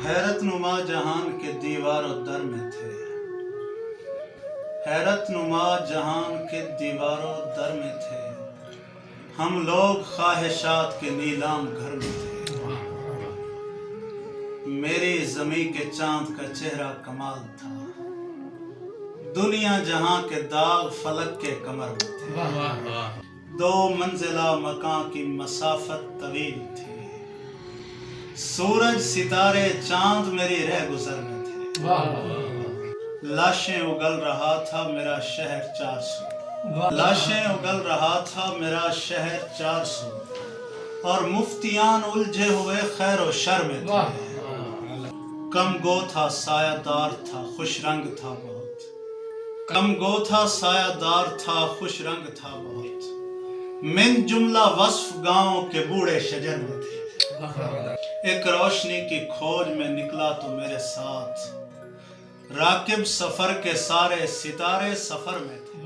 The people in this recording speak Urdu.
حیرت نما جہان کے دیوار و در میں تھے، حیرت نما جہان کے دیوار و در میں تھے، ہم لوگ خواہشات کے نیلام گھر میں تھے۔ میری زمیں کے چاند کا چہرہ کمال تھا، دنیا جہاں کے داغ فلک کے کمر میں تھے۔ دو منزلہ مکان کی مسافت طویل تھی، سورج ستارے چاند میری رہ گزر میں تھے۔ لاشیں اگل رہا تھا میرا شہر 400، لاشیں اگل رہا تھا میرا شہر 400، اور مفتیان الجھے ہوئے خیر و شر میں تھے۔ کم گو تھا سایہ دار تھا خوش رنگ تھا بہت، کم گو تھا سایہ دار تھا خوش رنگ تھا بہت، من جملہ وصف گاؤں کے بوڑھے شجر میں تھے۔ ایک روشنی کی کھوج میں نکلا تو میرے ساتھ، راکب سفر کے سارے ستارے سفر میں تھے۔